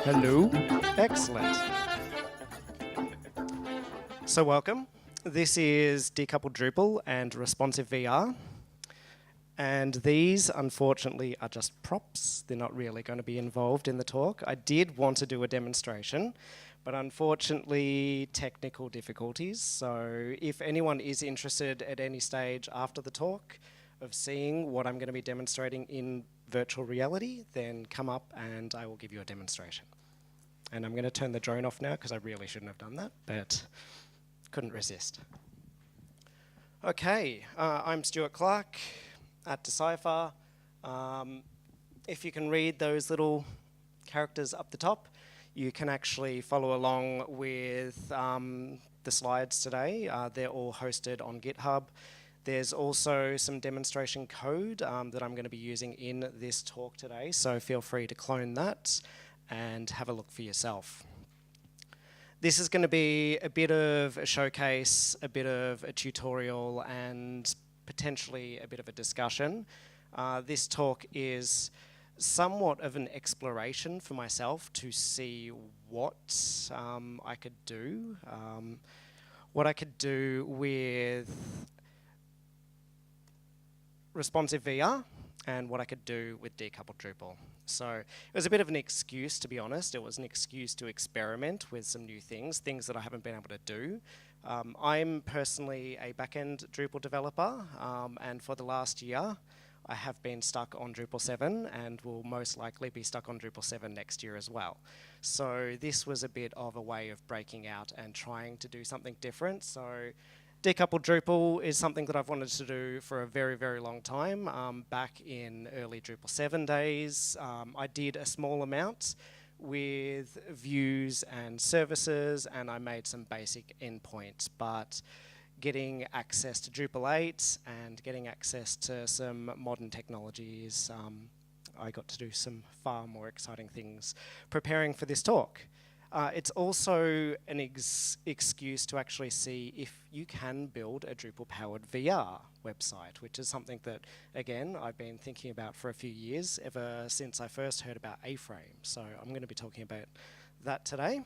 Hello. Excellent. So welcome. This is Decouple Drupal and Responsive VR. And these, unfortunately, are just props. They're not really going to be involved in the talk. I did want to do a demonstration, but unfortunately, technical difficulties. So if anyone is interested at any stage after the talk of seeing what I'm going to be demonstrating in virtual reality, then come up and I will give you a demonstration. And I'm going to turn the drone off now because I really shouldn't have done that, but couldn't resist. Okay, I'm Stuart Clark at Decipher. If you can read those little characters up the top, you can actually follow along with the slides today. They're all hosted on GitHub. There's also some demonstration code that I'm going to be using in this talk today, so feel free to clone that and have a look for yourself. This is going to be a bit of a showcase, a bit of a tutorial, and potentially a bit of a discussion. This talk is somewhat of an exploration for myself to see what I could do. What I could do with Responsive VR and what I could do with Decoupled Drupal. So it was a bit of an excuse, to be honest. It was an excuse to experiment with some new things that I haven't been able to do. I'm personally a back-end Drupal developer, and for the last year, I have been stuck on Drupal 7 and will most likely be stuck on Drupal 7 next year as well. So this was a bit of a way of breaking out and trying to do something different. So Decoupled Drupal is something that I've wanted to do for a very, very long time. Back in early Drupal 7 days, I did a small amount with views and services, and I made some basic endpoints. But getting access to Drupal 8 and getting access to some modern technologies, I got to do some far more exciting things preparing for this talk. It's also an excuse to actually see if you can build a Drupal-powered VR website, which is something that, again, I've been thinking about for a few years, ever since I first heard about A-Frame. So I'm going to be talking about that today.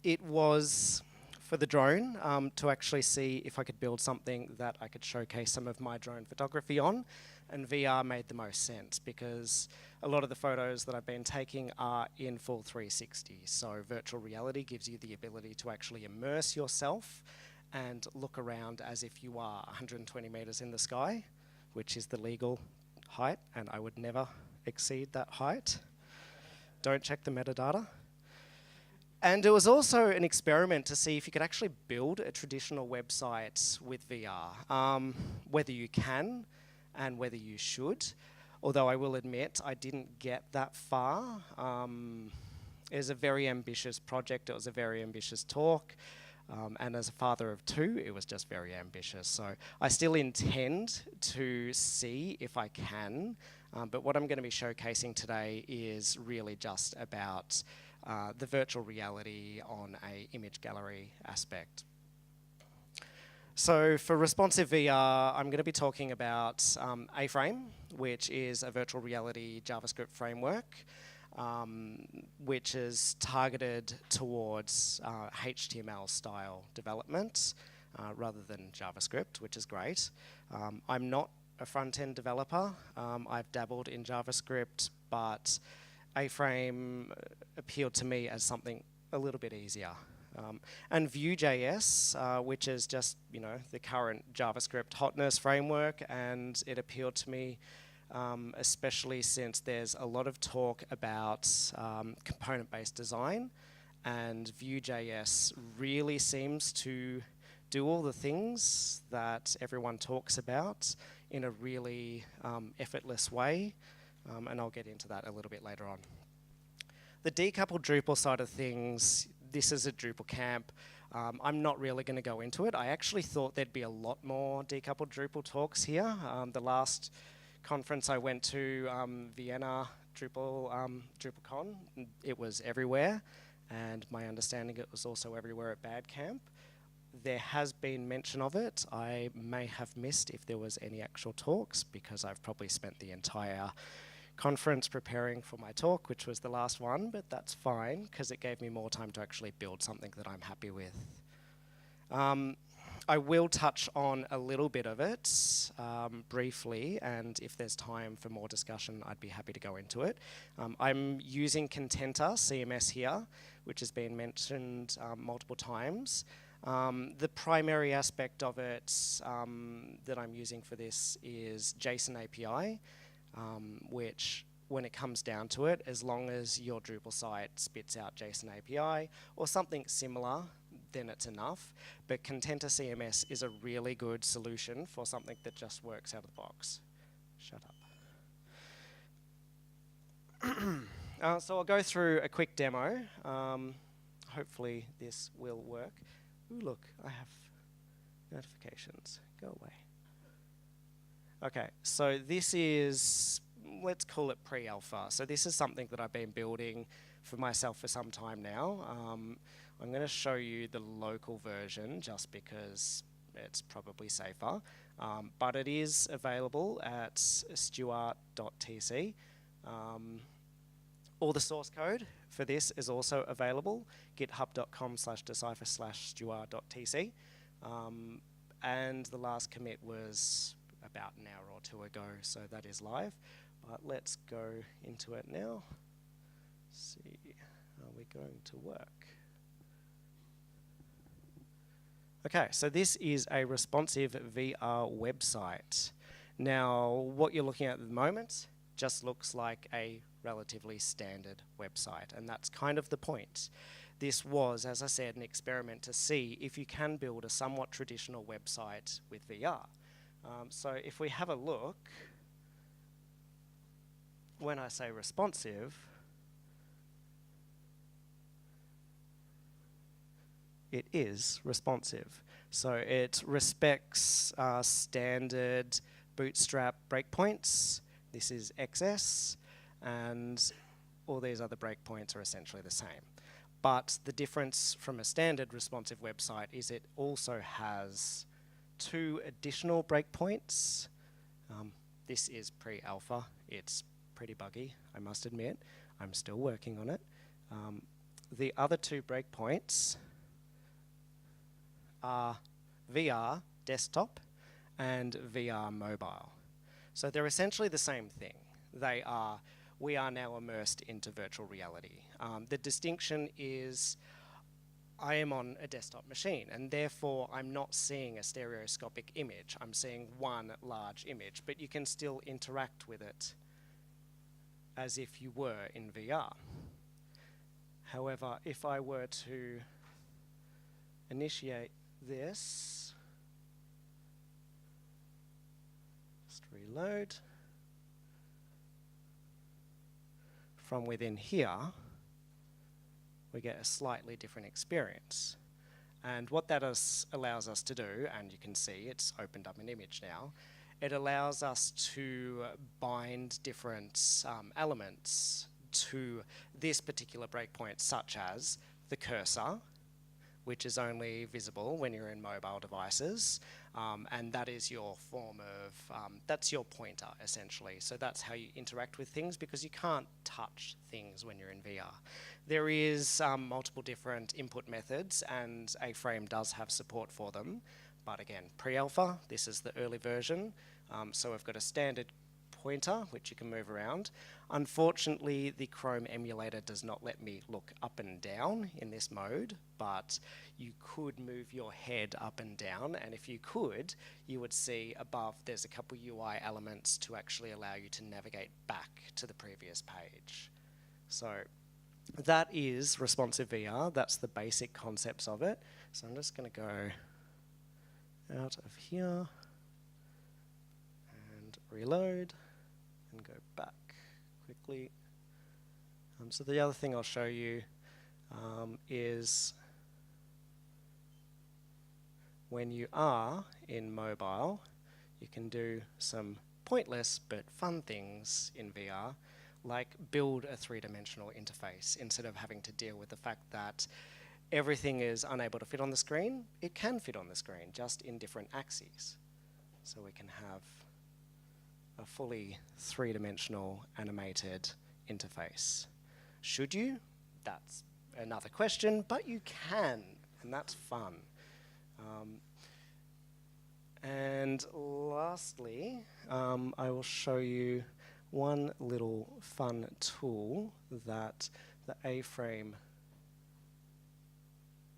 It was for the drone to actually see if I could build something that I could showcase some of my drone photography on, and VR made the most sense because a lot of the photos that I've been taking are in full 360. So virtual reality gives you the ability to actually immerse yourself and look around as if you are 120 meters in the sky, which is the legal height, and I would never exceed that height. Don't check the metadata. And it was also an experiment to see if you could actually build a traditional website with VR, whether you can and whether you should. Although I will admit I didn't get that far. It was a very ambitious project, it was a very ambitious talk, and as a father of two, it was just very ambitious. So I still intend to see if I can, but what I'm going to be showcasing today is really just about the virtual reality on an image gallery aspect. So for Responsive VR, I'm going to be talking about A-Frame, which is a virtual reality JavaScript framework, which is targeted towards HTML style development rather than JavaScript, which is great. I'm not a front-end developer. I've dabbled in JavaScript, but A-Frame appealed to me as something a little bit easier. And Vue.js, which is just the current JavaScript hotness framework, and it appealed to me especially since there's a lot of talk about component-based design, and Vue.js really seems to do all the things that everyone talks about in a really effortless way, and I'll get into that a little bit later on. The Decoupled Drupal side of things, this is a Drupal camp. I'm not really going to go into it. I actually thought there'd be a lot more Decoupled Drupal talks here. The last conference I went to, Vienna DrupalCon, it was everywhere, and my understanding it was also everywhere at Badcamp. There has been mention of it. I may have missed if there was any actual talks because I've probably spent the entire conference preparing for my talk, which was the last one, but that's fine because it gave me more time to actually build something that I'm happy with. I will touch on a little bit of it briefly, and if there's time for more discussion, I'd be happy to go into it. I'm using Contenta CMS here, which has been mentioned multiple times. The primary aspect of it that I'm using for this is Json Api, which, when it comes down to it, as long as your Drupal site spits out Json Api or something similar, then it's enough. But Contenta CMS is a really good solution for something that just works out of the box. Shut up. So I'll go through a quick demo. Hopefully this will work. Ooh, look, I have notifications. Go away. Okay, so this is, let's call it pre-alpha. So this is something that I've been building for myself for some time now. I'm going to show you the local version just because it's probably safer. But it is available at stuart.tc. All the source code for this is also available, github.com/decipher/stuart.tc. And the last commit was about an hour or two ago, so that is live. But let's go into it now. See, are we going to work? Okay, so this is a responsive VR website. Now, what you're looking at the moment just looks like a relatively standard website, and that's kind of the point. This was, as I said, an experiment to see if you can build a somewhat traditional website with VR. So if we have a look, when I say responsive, it is responsive. So it respects standard Bootstrap breakpoints. This is XS, and all these other breakpoints are essentially the same. But the difference from a standard responsive website is it also has 2 additional breakpoints. This is pre-alpha. It's pretty buggy, I must admit. I'm still working on it. The other 2 breakpoints are VR desktop and VR mobile. So they're essentially the same thing. They are, we are now immersed into virtual reality. The distinction is I am on a desktop machine, and therefore I'm not seeing a stereoscopic image. I'm seeing one large image, but you can still interact with it as if you were in VR. However, if I were to initiate this, just reload, from within here, we get a slightly different experience. And what that allows us to do, and you can see it's opened up an image now, it allows us to bind different elements to this particular breakpoint, such as the cursor, which is only visible when you're in mobile devices, and that is your form of, that's your pointer essentially. So that's how you interact with things, because you can't touch things when you're in VR. There is multiple different input methods, and A-Frame does have support for them. But again, pre-alpha, this is the early version. So we've got a standard pointer, which you can move around. Unfortunately, the Chrome emulator does not let me look up and down in this mode, but you could move your head up and down, and if you could, you would see above there's a couple UI elements to actually allow you to navigate back to the previous page. So that is responsive VR. That's the basic concepts of it. So I'm just going to go out of here and reload and go back quickly. So the other thing I'll show you is when you are in mobile, you can do some pointless but fun things in VR, like build a 3-dimensional interface instead of having to deal with the fact that everything is unable to fit on the screen. It can fit on the screen, just in different axes. So we can have a fully three-dimensional animated interface. Should you? That's another question, but you can, and that's fun. And lastly, I will show you one little fun tool that the A-frame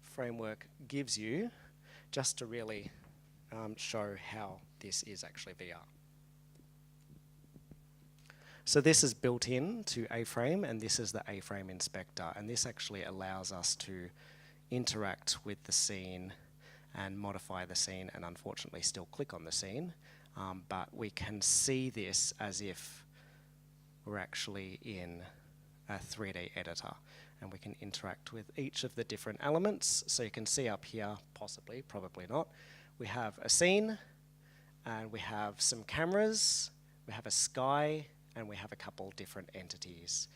framework gives you just to really show how this is actually VR. So this is built in to A-frame, and this is the A-frame inspector, and this actually allows us to interact with the scene and modify the scene, and unfortunately still click on the scene, but we can see this as if we're actually in a 3D editor, and we can interact with each of the different elements. So you can see up here, possibly, probably not, we have a scene, and we have some cameras, we have a sky, and we have a couple different entities.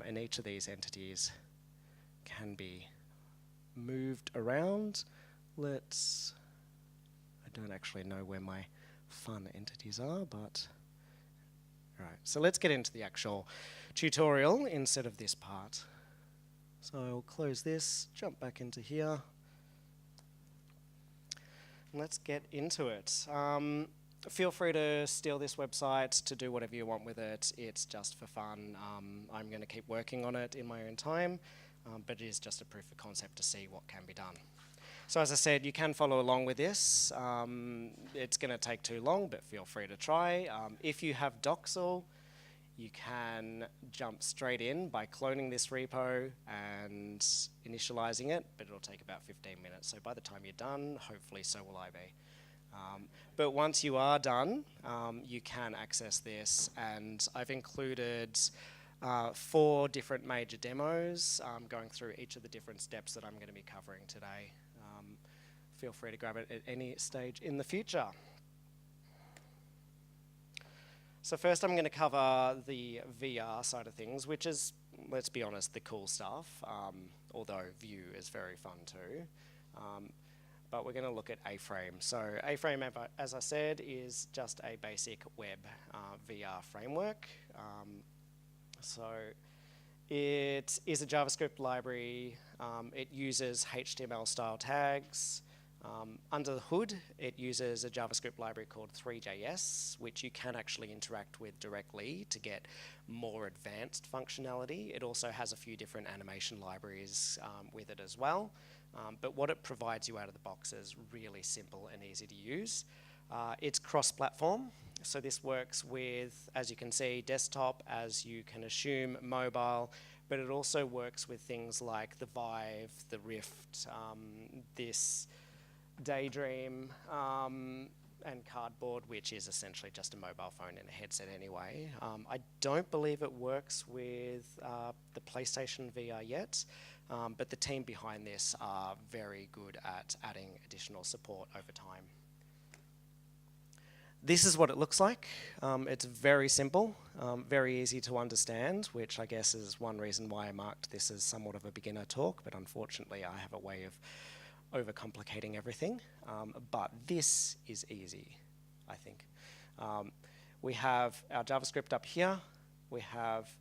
And each of these entities can be moved around. I don't actually know where my fun entities are, but all right. So let's get into the actual tutorial instead of this part. So I'll close this, jump back into here. And let's get into it. Feel free to steal this website to do whatever you want with it. It's just for fun. I'm going to keep working on it in my own time, but it is just a proof of concept to see what can be done. So as I said, you can follow along with this. It's going to take too long, but feel free to try. If you have Doxel, you can jump straight in by cloning this repo and initializing it, but it'll take about 15 minutes. So by the time you're done, hopefully so will I be. But once you are done, you can access this, and I've included 4 different major demos going through each of the different steps that I'm going to be covering today. Feel free to grab it at any stage in the future. So first I'm going to cover the VR side of things, which is, let's be honest, the cool stuff, although Vue is very fun too. But we're going to look at A-frame. So A-frame, as I said, is just a basic web VR framework. So it is a JavaScript library. It uses HTML style tags. Under the hood, it uses a JavaScript library called 3JS, which you can actually interact with directly to get more advanced functionality. It also has a few different animation libraries with it as well. But what it provides you out of the box is really simple and easy to use. It's cross-platform, so this works with, as you can see, desktop, as you can assume, mobile, but it also works with things like the Vive, the Rift, this Daydream, and Cardboard, which is essentially just a mobile phone and a headset anyway. I don't believe it works with the PlayStation VR yet, but the team behind this are very good at adding additional support over time. This is what it looks like. It's very simple, very easy to understand, which I guess is one reason why I marked this as somewhat of a beginner talk, but unfortunately I have a way of overcomplicating everything. But this is easy, I think. We have our JavaScript up here. We have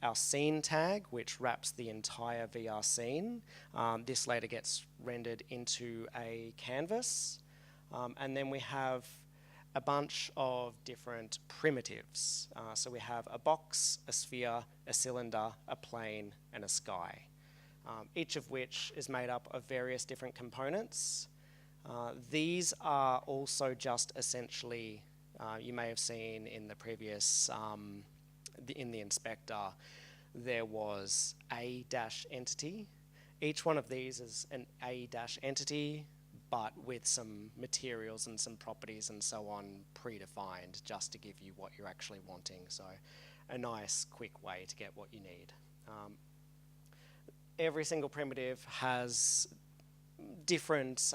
our scene tag, which wraps the entire VR scene. This later gets rendered into a canvas. And then we have a bunch of different primitives. So we have a box, a sphere, a cylinder, a plane, and a sky, each of which is made up of various different components. These are also just essentially, you may have seen in the previous, in the inspector, there was a dash entity. Each one of these is an a dash entity, but with some materials and some properties and so on predefined, just to give you what you're actually wanting. So a nice quick way to get what you need. Every single primitive has different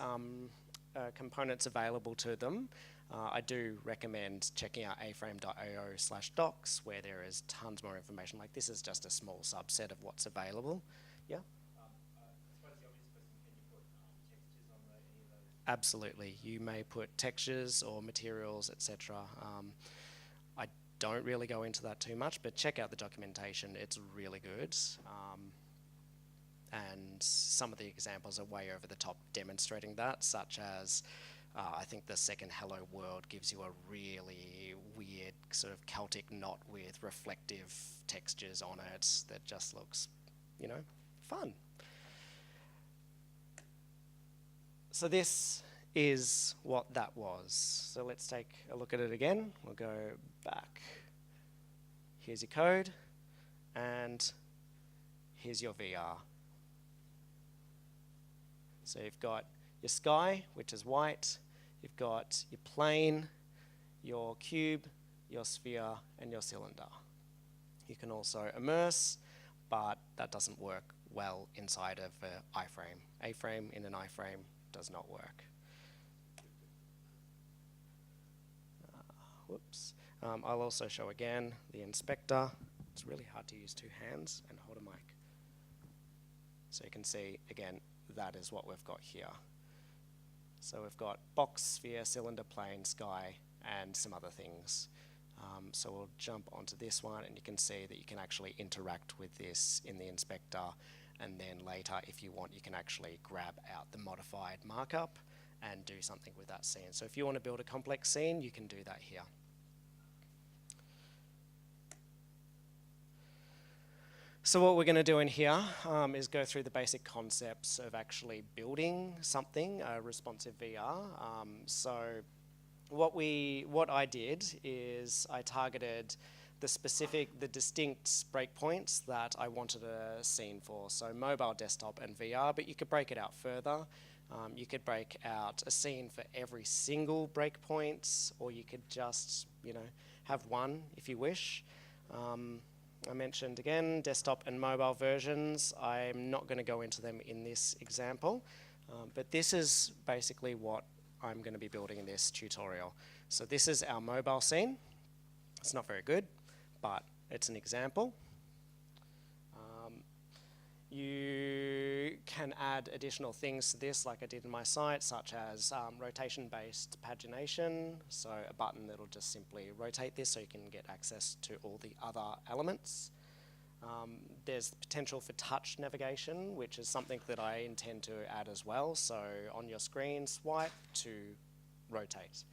components available to them. I do recommend checking out aframe.io/docs, where there is tons more information. Like, this is just a small subset of what's available. Yeah? Absolutely. You may put textures or materials, etc. I don't really go into that too much, but check out the documentation. It's really good. And some of the examples are way over the top demonstrating that, such as I think the second hello world gives you a really weird sort of Celtic knot with reflective textures on it that just looks, you know, fun. So this is what that was. So let's take a look at it again. We'll go back. Here's your code, and here's your VR. So you've got your sky, which is white. You've got your plane, your cube, your sphere, and your cylinder. You can also immerse, but that doesn't work well inside of an iframe. A-frame in an iframe does not work. Whoops. I'll also show again the inspector. It's really hard to use two hands and hold a mic. So you can see, again, that is what we've got here. So we've got box, sphere, cylinder, plane, sky, and some other things. So we'll jump onto this one, and you can see that you can actually interact with this in the inspector, and then later, if you want, you can actually grab out the modified markup and do something with that scene. So if you want to build a complex scene, you can do that here. So what we're going to do in here is go through the basic concepts of actually building something, a responsive VR. So what I did is I targeted the distinct breakpoints that I wanted a scene for. So mobile, desktop, and VR, but you could break it out further. You could break out a scene for every single breakpoint, or you could just, you know, have one if you wish. I mentioned again desktop and mobile versions. I'm not going to go into them in this example, but this is basically what I'm going to be building in this tutorial. So this is our mobile scene. It's not very good, but it's an example. You can add additional things to this like I did in my site, such as rotation-based pagination, so a button that'll just simply rotate this so you can get access to all the other elements. There's the potential for touch navigation, which is something that I intend to add as well, so on your screen, swipe to rotate.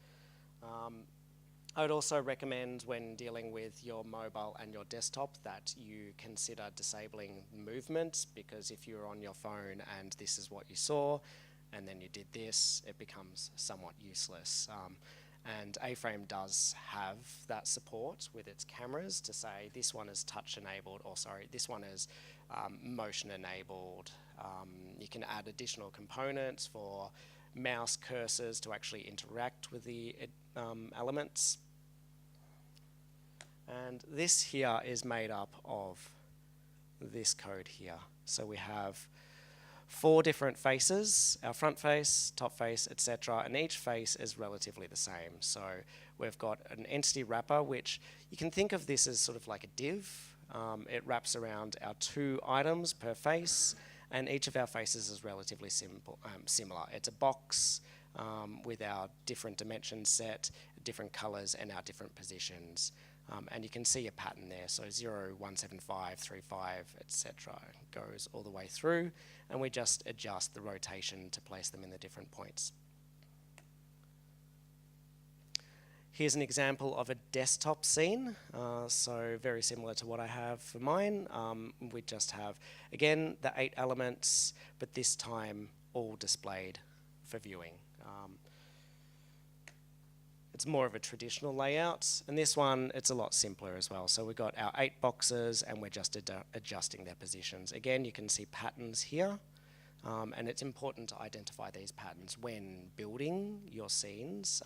I would also recommend when dealing with your mobile and your desktop that you consider disabling movement, because if you're on your phone and this is what you saw and then you did this, it becomes somewhat useless. And A-Frame does have that support with its cameras to say this one is touch enabled, or sorry, this one is motion enabled. You can add additional components for mouse cursors to actually interact with the elements. And this here is made up of this code here. So we have 4 different faces, our front face, top face, etc., and each face is relatively the same. So we've got an entity wrapper, which you can think of this as sort of like a div. It wraps around our 2 items per face, and each of our faces is relatively similar. It's a box with our different dimensions set, different colors, and our different positions. And you can see a pattern there, so 0, 1, 7, 5, 3, 5, etc. goes all the way through, and we just adjust the rotation to place them in the different points. Here's an example of a desktop scene, so very similar to what I have for mine. We just have, again, the 8 elements, but this time all displayed for viewing. It's more of a traditional layout, and this one, it's a lot simpler as well. So we've got our 8 boxes, and we're just adjusting their positions. Again, you can see patterns here, and it's important to identify these patterns when building your scenes,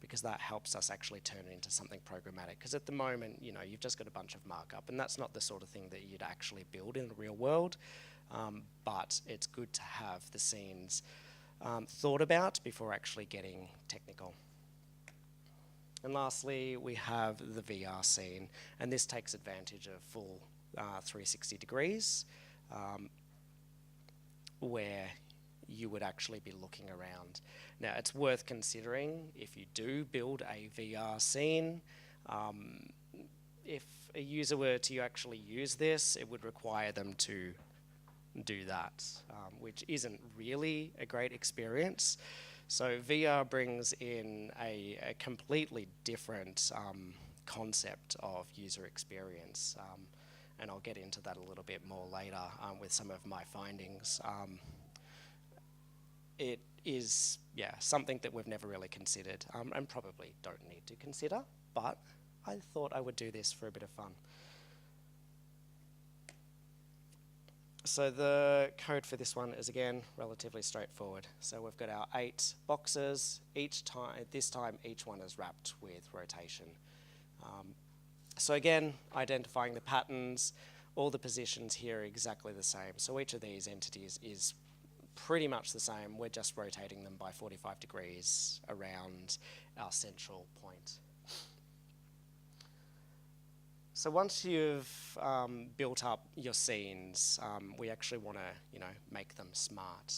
because that helps us actually turn it into something programmatic. Because at the moment, you know, you've just got a bunch of markup, and that's not the sort of thing that you'd actually build in the real world, but it's good to have the scenes thought about before actually getting technical. And lastly, we have the VR scene, and this takes advantage of full 360 degrees, where you would actually be looking around. Now, it's worth considering if you do build a VR scene, if a user were to actually use this, it would require them to do that, which isn't really a great experience. So VR brings in a completely different concept of user experience, and I'll get into that a little bit more later with some of my findings. It is, yeah, something that we've never really considered, and probably don't need to consider, but I thought I would do this for a bit of fun. So the code for this one is, again, relatively straightforward. So we've got our 8 boxes. This time each one is wrapped with rotation. So again, identifying the patterns, all the positions here are exactly the same. So each of these entities is pretty much the same. We're just rotating them by 45 degrees around our central point. So once you've built up your scenes, we actually want to, make them smart.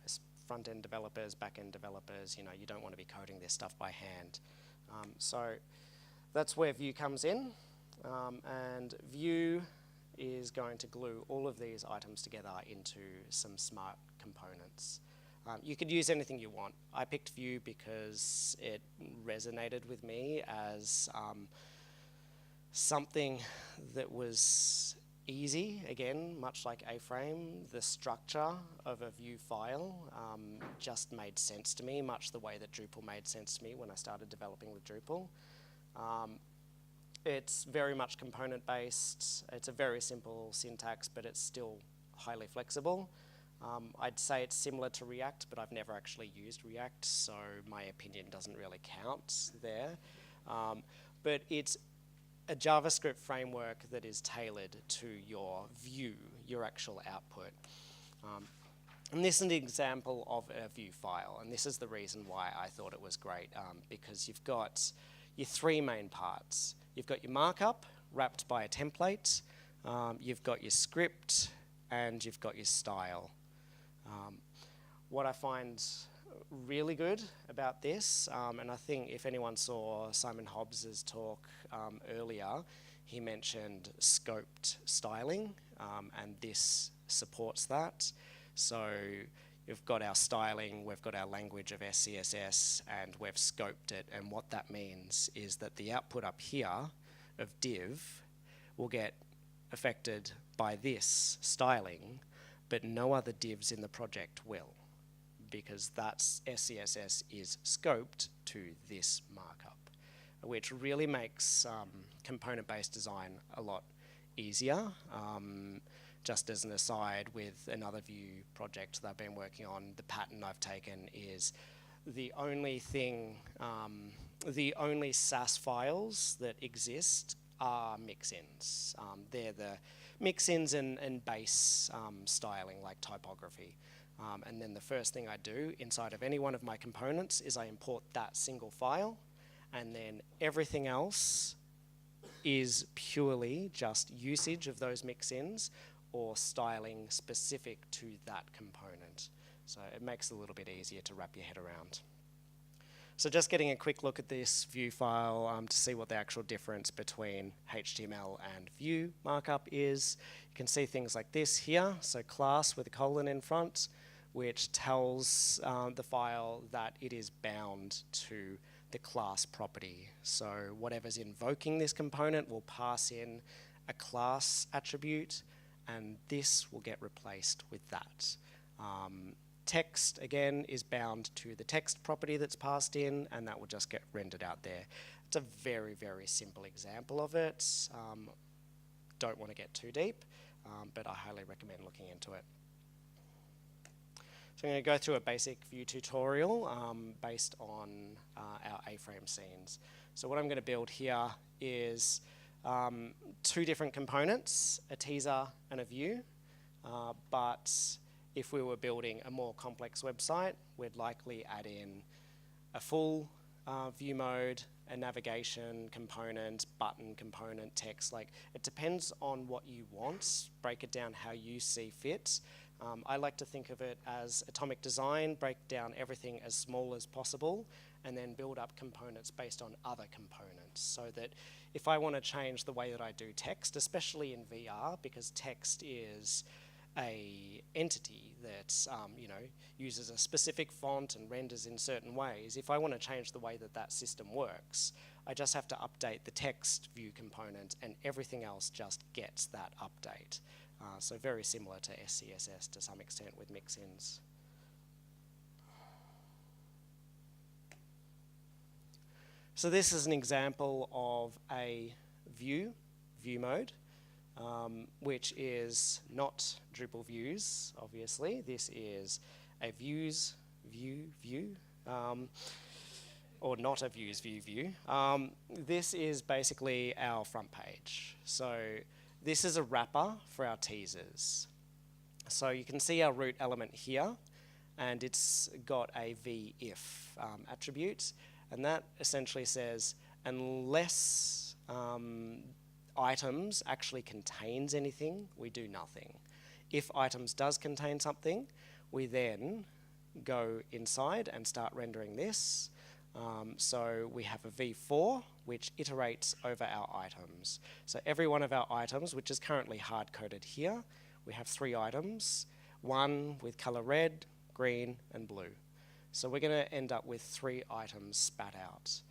As front-end developers, back-end developers, you don't want to be coding this stuff by hand. So that's where Vue comes in, and Vue is going to glue all of these items together into some smart components. You could use anything you want. I picked Vue because it resonated with me as something that was easy, again, much like A-frame. The structure of a Vue file just made sense to me, much the way that Drupal made sense to me when I started developing with Drupal. It's very much component-based. It's a very simple syntax, but it's still highly flexible. I'd say it's similar to React, but I've never actually used React, so my opinion doesn't really count there. But it's a JavaScript framework that is tailored to your Vue, your actual output. And this is an example of a Vue file, and this is the reason why I thought it was great, because you've got your 3 main parts. You've got your markup wrapped by a template, you've got your script, and you've got your style. What I find really good about this, and I think if anyone saw Simon Hobbs's talk earlier, he mentioned scoped styling, and this supports that. So we've got our styling, we've got our language of SCSS, and we've scoped it, and what that means is that the output up here of div will get affected by this styling, but no other divs in the project will, because that's SCSS is scoped to this markup, which really makes component-based design a lot easier. Just as an aside, with another Vue project that I've been working on, the pattern I've taken is the only thing, the only Sass files that exist are mix-ins. They're the mix-ins and base styling, like typography. And then the first thing I do inside of any one of my components is I import that single file, and then everything else is purely just usage of those mix-ins or styling specific to that component. So it makes it a little bit easier to wrap your head around. So just getting a quick look at this Vue file to see what the actual difference between HTML and Vue markup is. You can see things like this here, so class with a colon in front, which tells the file that it is bound to the class property. So whatever's invoking this component will pass in a class attribute, and this will get replaced with that. Text, again, is bound to the text property that's passed in, and that will just get rendered out there. It's a very, very simple example of it. Don't want to get too deep, but I highly recommend looking into it. So I'm going to go through a basic Vue tutorial based on our A-frame scenes. So what I'm going to build here is 2 different components, a teaser and a view, but if we were building a more complex website, we'd likely add in a full view mode, a navigation component, button component, text. Like, it depends on what you want. Break it down how you see fit. I like to think of it as atomic design, break down everything as small as possible, and then build up components based on other components. so that if I want to change the way that I do text, especially in VR, because text is a entity that uses a specific font and renders in certain ways, if I want to change the way that that system works, I just have to update the text view component and everything else just gets that update. So very similar to SCSS to some extent with mix-ins. So this is an example of a view mode, which is not Drupal views, obviously. This is a views view, or not a views view. This is basically our front page. So this is a wrapper for our teasers. So you can see our root element here, and it's got a vif attribute. And that essentially says, unless items actually contains anything, we do nothing. If items does contain something, we then go inside and start rendering this. So we have a v4, which iterates over our items. So every one of our items, which is currently hard-coded here, we have 3 items, one with color red, green, and blue. So we're going to end up with 3 items spat out.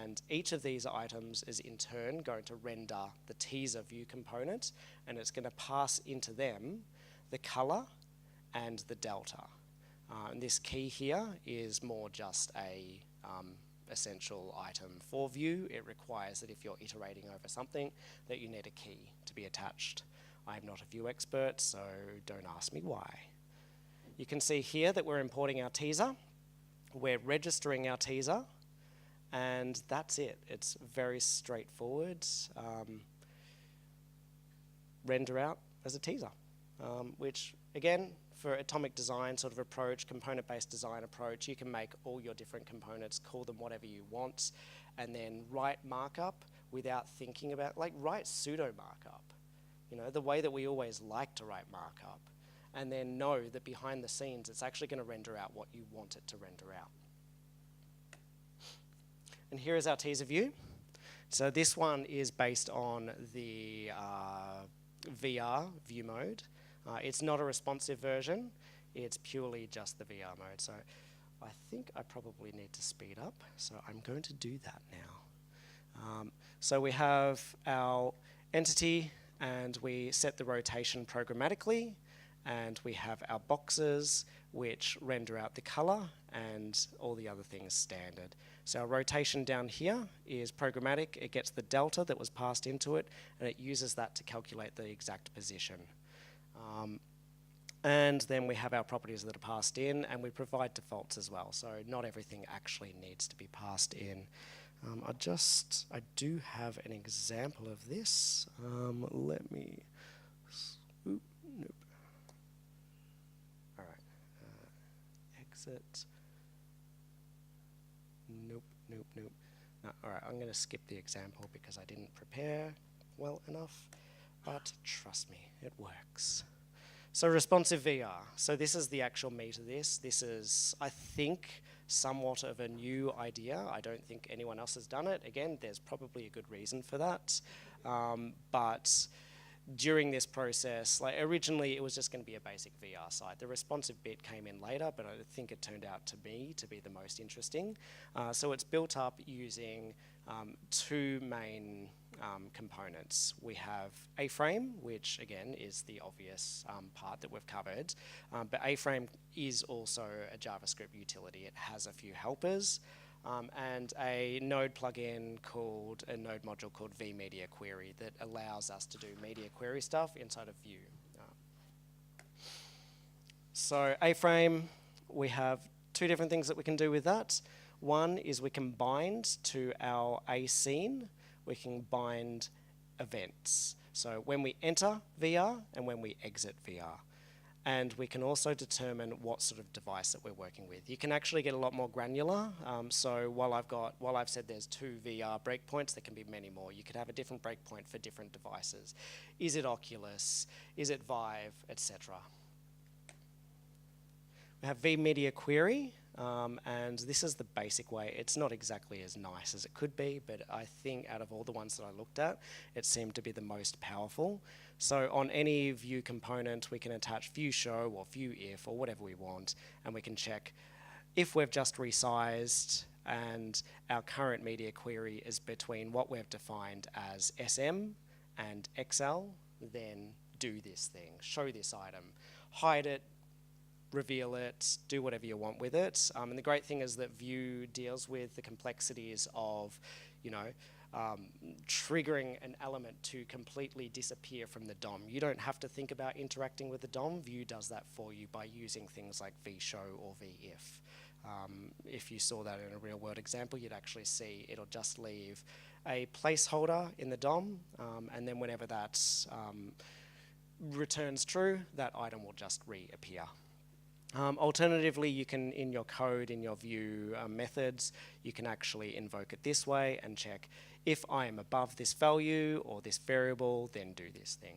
And each of these items is in turn going to render the teaser view component, and it's going to pass into them the color and the delta. And this key here is more just a essential item for view. It requires that if you're iterating over something, that you need a key to be attached. I'm not a view expert, so don't ask me why. You can see here that we're importing our teaser, we're registering our teaser, and that's it. It's very straightforward. Render out as a teaser, which again, for atomic design sort of approach, component-based design approach, you can make all your different components, call them whatever you want, and then write markup without thinking about, like write pseudo markup. You know, the way that we always like to write markup. And then know that behind the scenes, it's actually going to render out what you want it to render out. And here is our teaser view. So this one is based on the VR view mode. It's not a responsive version. It's purely just the VR mode. So I think I probably need to speed up. So I'm going to do that now. So we have our entity, and we set the rotation programmatically. And we have our boxes, which render out the color and all the other things standard. So our rotation down here is programmatic. It gets the delta that was passed into it, and it uses that to calculate the exact position. And then we have our properties that are passed in, and we provide defaults as well. So not everything actually needs to be passed in. I do have an example of this. Let me, nope. Exit. Nope. No, all right, I'm going to skip the example because I didn't prepare well enough, but trust me, it works. So responsive VR. So this is the actual meat of this. This is, I think, somewhat of a new idea. I don't think anyone else has done it. Again, there's probably a good reason for that, but during this process, like originally it was just going to be a basic VR site. The responsive bit came in later, but I think it turned out to be the most interesting. So it's built up using 2 main components. We have A-frame, which again is the obvious part that we've covered, but A-frame is also a JavaScript utility. It has a few helpers. And a node plugin called, a node module called vMedia Query that allows us to do media query stuff inside of Vue. So A-frame, we have 2 different things that we can do with that. One is we can bind to our A scene, we can bind events. So when we enter VR and when we exit VR. And we can also determine what sort of device that we're working with. You can actually get a lot more granular. So while I've said there's 2 VR breakpoints, there can be many more. You could have a different breakpoint for different devices. Is it Oculus? Is it Vive, etc.? We have vMedia Query. And this is the basic way. It's not exactly as nice as it could be, but I think out of all the ones that I looked at, it seemed to be the most powerful. So on any view component, we can attach view show or view if or whatever we want, and we can check if we've just resized and our current media query is between what we've defined as SM and XL, then do this thing, show this item, hide it, reveal it, do whatever you want with it. And the great thing is that Vue deals with the complexities of, triggering an element to completely disappear from the DOM. You don't have to think about interacting with the DOM. Vue does that for you by using things like vshow or vif. If you saw that in a real world example, you'd actually see it'll just leave a placeholder in the DOM, and then whenever that returns true, that item will just reappear. Alternatively, you can, in your code, in your Vue methods, you can actually invoke it this way and check if I am above this value or this variable, then do this thing.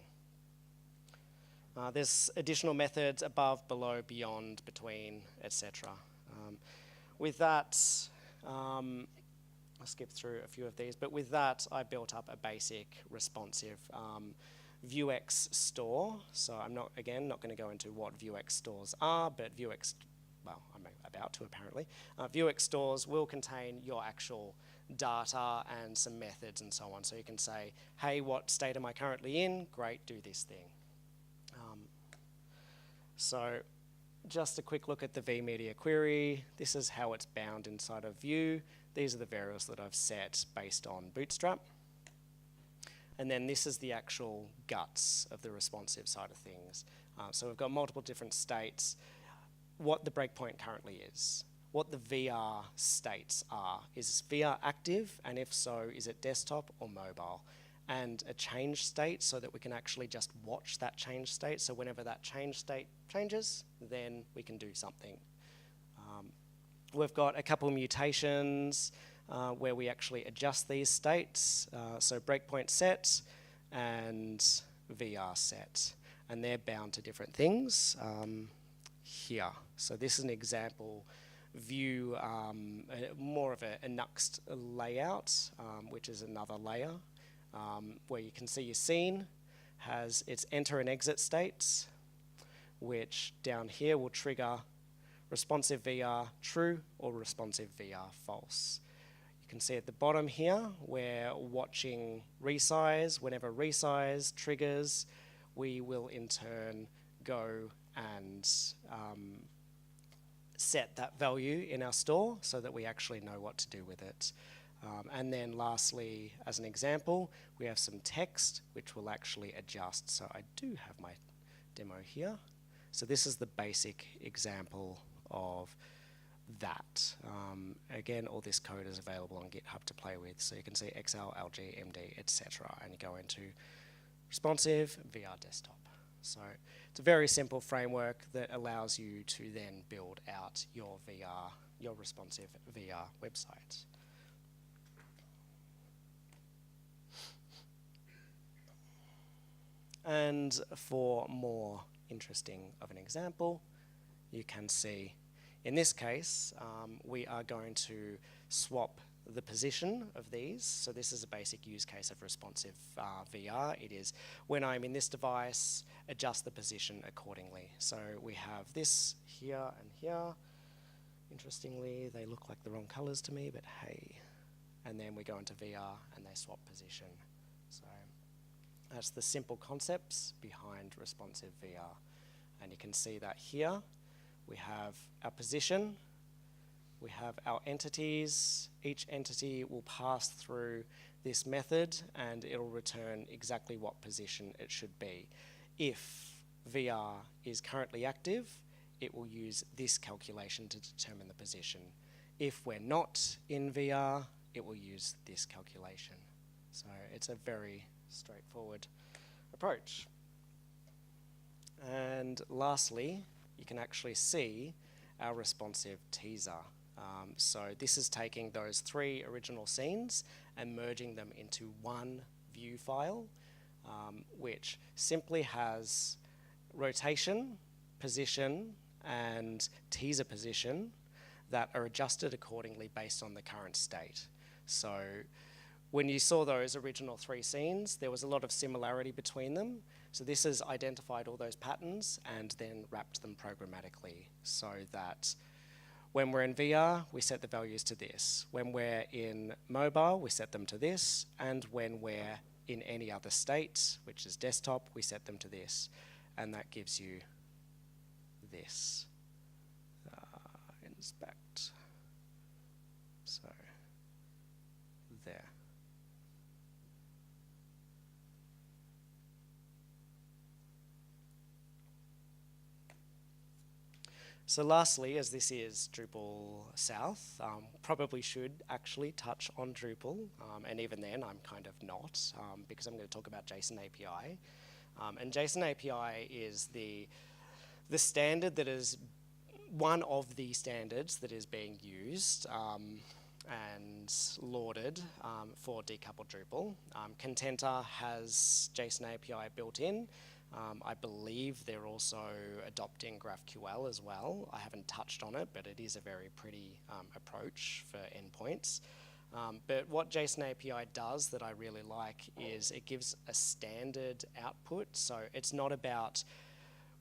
There's additional methods above, below, beyond, between, etc. With that, I'll skip through a few of these, but with that, I built up a basic responsive Vuex store. So I'm not going to go into what Vuex stores are, but Vuex, well, I'm about to apparently. Vuex stores will contain your actual data and some methods and so on. So you can say, hey, what state am I currently in? Great, do this thing. So just a quick look at the vMedia query. This is how it's bound inside of Vue. These are the variables that I've set based on Bootstrap. And then this is the actual guts of the responsive side of things. So we've got multiple different states, what the breakpoint currently is, what the VR states are. Is VR active? And if so, is it desktop or mobile? And a change state so that we can actually just watch that change state. So whenever that change state changes, then we can do something. We've got a couple mutations where we actually adjust these states. So breakpoint set and VR set. And they're bound to different things here. So this is an example view, more of a Nuxt layout, which is another layer. Where you can see your scene has its enter and exit states, which down here will trigger responsive VR true or responsive VR false. You can see at the bottom here, we're watching resize. Whenever resize triggers, we will in turn go and set that value in our store so that we actually know what to do with it. And then lastly, as an example, we have some text which will actually adjust. So I do have my demo here. So this is the basic example of that. Again, all this code is available on GitHub to play with. So you can see XL, LG, MD, etc. And you go into responsive VR desktop. So it's a very simple framework that allows you to then build out your VR, your responsive VR website. And for more interesting of an example, you can see in this case, we are going to swap the position of these. So this is a basic use case of responsive VR. It is when I'm in this device, adjust the position accordingly. So we have this here and here. Interestingly, they look like the wrong colors to me, but hey. And then we go into VR and they swap position. So that's the simple concepts behind responsive VR. And you can see that here we have our position, we have our entities. Each entity will pass through this method and it'll return exactly what position it should be. If VR is currently active, it will use this calculation to determine the position. If we're not in VR, it will use this calculation. So it's a very straightforward approach. And lastly, you can actually see our responsive teaser. So this is taking those 3 original scenes and merging them into one Vue file, which simply has rotation, position, and teaser position that are adjusted accordingly based on the current state. So when you saw those original 3 scenes, there was a lot of similarity between them. So this has identified all those patterns and then wrapped them programmatically so that when we're in VR, we set the values to this. When we're in mobile, we set them to this. And when we're in any other state, which is desktop, we set them to this. And that gives you this. Inspect. So there. So lastly, as this is DrupalSouth, probably should actually touch on Drupal, and even then I'm kind of not, because I'm going to talk about Json Api. And Json Api is the standard that is one of the standards that is being used and lauded for Decouple Drupal. Contenta has Json Api built in. I believe they're also adopting GraphQL as well. I haven't touched on it, but it is a very pretty approach for endpoints. But what Json Api does that I really like is it gives a standard output. So it's not about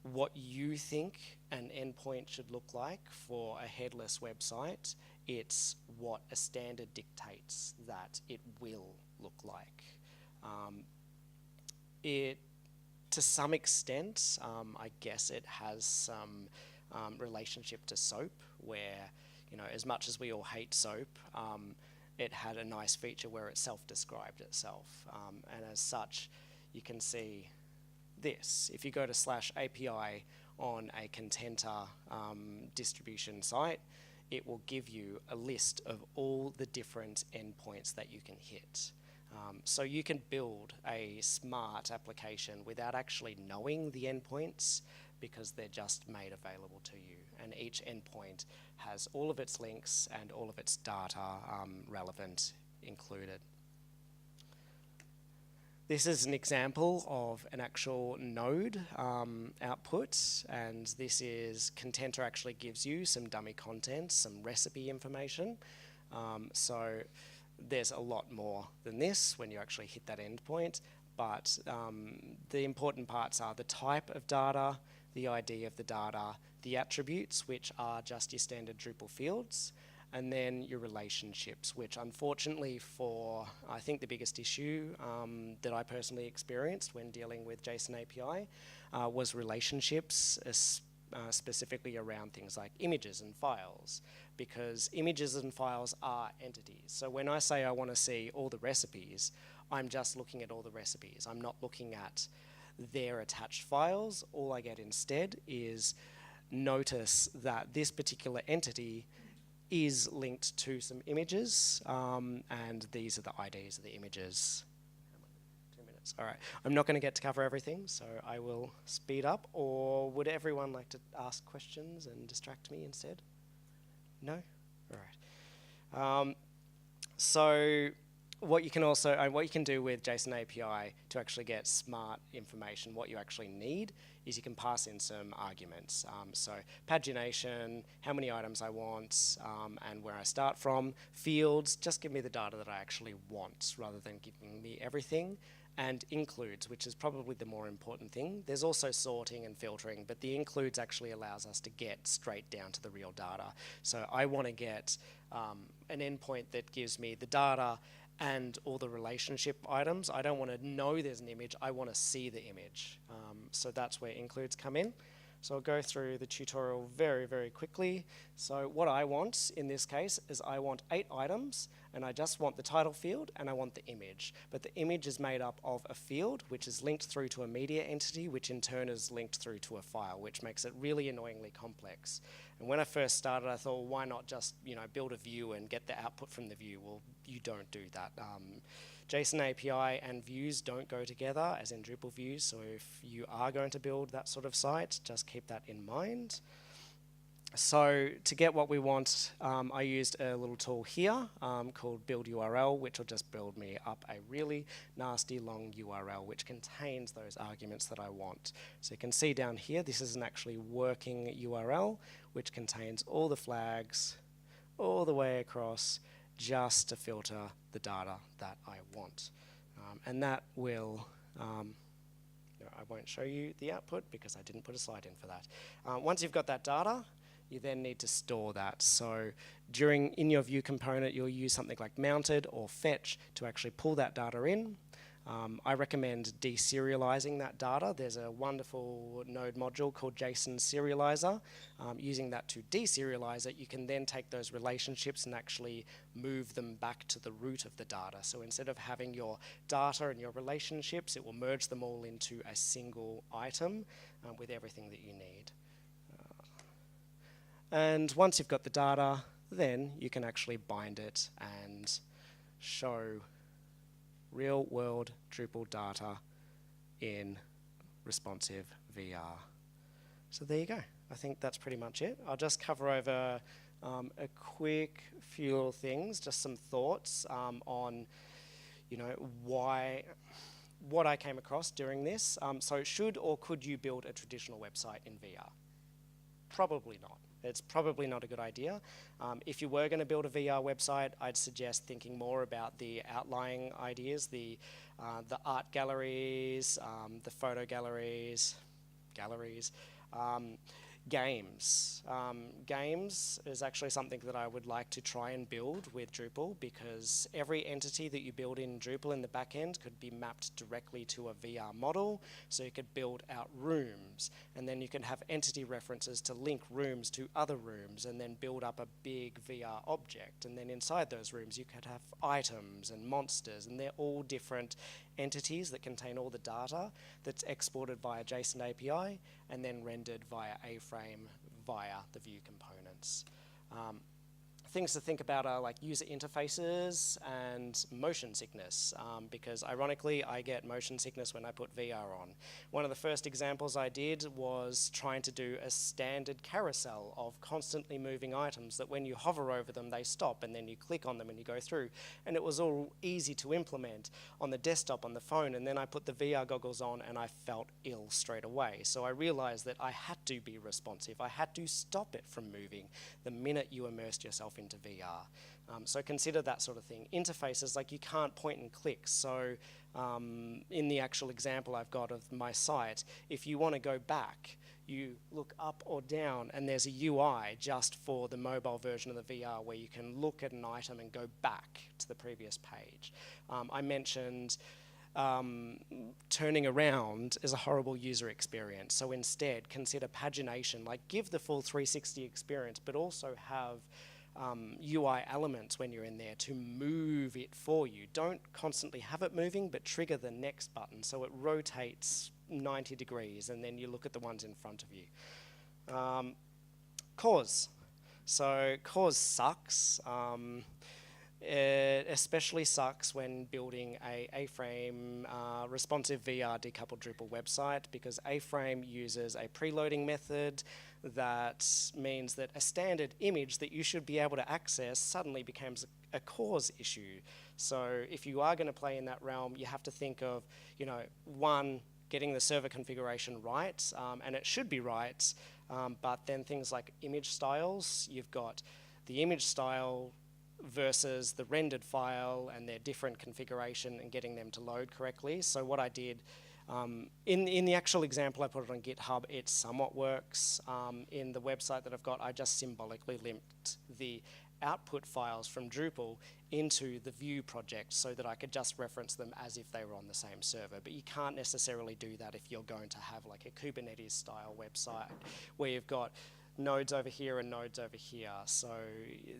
what you think an endpoint should look like for a headless website. It's what a standard dictates that it will look like. To some extent, I guess it has some relationship to SOAP, where, as much as we all hate SOAP, it had a nice feature where it self-described itself. And as such, you can see this. If you go to /API on a Contenta distribution site, it will give you a list of all the different endpoints that you can hit. So you can build a smart application without actually knowing the endpoints because they're just made available to you. And each endpoint has all of its links and all of its data relevant included. This is an example of an actual node output, and this is Contenta actually gives you some dummy content, some recipe information. So there's a lot more than this when you actually hit that endpoint, but the important parts are the type of data, the ID of the data, the attributes, which are just your standard Drupal fields, and then your relationships, which unfortunately I think the biggest issue that I personally experienced when dealing with Json Api was relationships, specifically around things like images and files, because images and files are entities. So when I say I want to see all the recipes, I'm just looking at all the recipes. I'm not looking at their attached files. All I get instead is notice that this particular entity is linked to some images, and these are the IDs of the images. 2 minutes. All right. I'm not going to get to cover everything, so I will speed up. Or would everyone like to ask questions and distract me instead? No? All right. So what you can do with Json Api to actually get smart information, what you actually need is you can pass in some arguments. So pagination, how many items I want, and where I start from. Fields, just give me the data that I actually want rather than giving me everything. And includes, which is probably the more important thing. There's also sorting and filtering, but the includes actually allows us to get straight down to the real data. So I want to get an endpoint that gives me the data and all the relationship items. I don't want to know there's an image, I want to see the image. So that's where includes come in. So I'll go through the tutorial very, very quickly. So what I want in this case is I want 8 items, and I just want the title field and I want the image. But the image is made up of a field which is linked through to a media entity, which in turn is linked through to a file, which makes it really annoyingly complex. And when I first started, I thought, well, why not just build a view and get the output from the view? Well, you don't do that. Json Api and views don't go together, as in Drupal views, so if you are going to build that sort of site, just keep that in mind. So to get what we want, I used a little tool here called Build URL, which will just build me up a really nasty long URL, which contains those arguments that I want. So you can see down here, this is an actually working URL, which contains all the flags all the way across just to filter the data that I want. And that will, I won't show you the output because I didn't put a slide in for that. Once you've got that data, you then need to store that. So in your view component, you'll use something like mounted or fetch to actually pull that data in. I recommend deserializing that data. There's a wonderful Node module called Json Serializer. Using that to deserialize it, you can then take those relationships and actually move them back to the root of the data. So instead of having your data and your relationships, it will merge them all into a single item with everything that you need. And once you've got the data, then you can actually bind it and show real-world Drupal data in responsive VR. So there you go. I think that's pretty much it. I'll just cover over a quick few little things, just some thoughts on, what I came across during this. So should or could you build a traditional website in VR? Probably not. It's probably not a good idea. If you were going to build a VR website, I'd suggest thinking more about the outlying ideas, the art galleries, the photo galleries, games. Games is actually something that I would like to try and build with Drupal, because every entity that you build in Drupal in the back end could be mapped directly to a VR model. So you could build out rooms, and then you can have entity references to link rooms to other rooms, and then build up a big VR object. And then inside those rooms you could have items and monsters, and they're all different entities that contain all the data that's exported via Json Api and then rendered via A-frame via the view components. Things to think about are like user interfaces and motion sickness, because ironically I get motion sickness when I put VR on. One of the first examples I did was trying to do a standard carousel of constantly moving items that when you hover over them they stop, and then you click on them and you go through, and it was all easy to implement on the desktop, on the phone, and then I put the VR goggles on and I felt ill straight away. So I realized that I had to be responsive. I had to stop it from moving the minute you immersed yourself into VR. So consider that sort of thing. Interfaces, like you can't point and click. So in the actual example I've got of my site, if you want to go back, you look up or down, and there's a UI just for the mobile version of the VR where you can look at an item and go back to the previous page. I mentioned turning around is a horrible user experience. So instead, consider pagination, like give the full 360 experience, but also have UI elements when you're in there to move it for you. Don't constantly have it moving, but trigger the next button so it rotates 90 degrees, and then you look at the ones in front of you. Cause. So cause sucks. It especially sucks when building a A-frame responsive VR decoupled Drupal website, because A-frame uses a preloading method that means that a standard image that you should be able to access suddenly becomes a cause issue. So if you are going to play in that realm, you have to think of, one, getting the server configuration right, and it should be right, but then things like image styles, you've got the image style versus the rendered file and their different configuration and getting them to load correctly. So what I did, in the actual example I put it on GitHub, it somewhat works. In the website that I've got, I just symbolically linked the output files from Drupal into the Vue project so that I could just reference them as if they were on the same server. But you can't necessarily do that if you're going to have like a Kubernetes style website where you've got nodes over here and nodes over here. So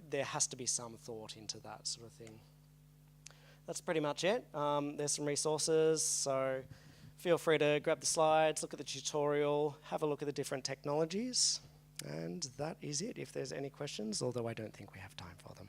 there has to be some thought into that sort of thing. That's pretty much it. There's some resources, so feel free to grab the slides, look at the tutorial, have a look at the different technologies, and that is it if there's any questions, although I don't think we have time for them.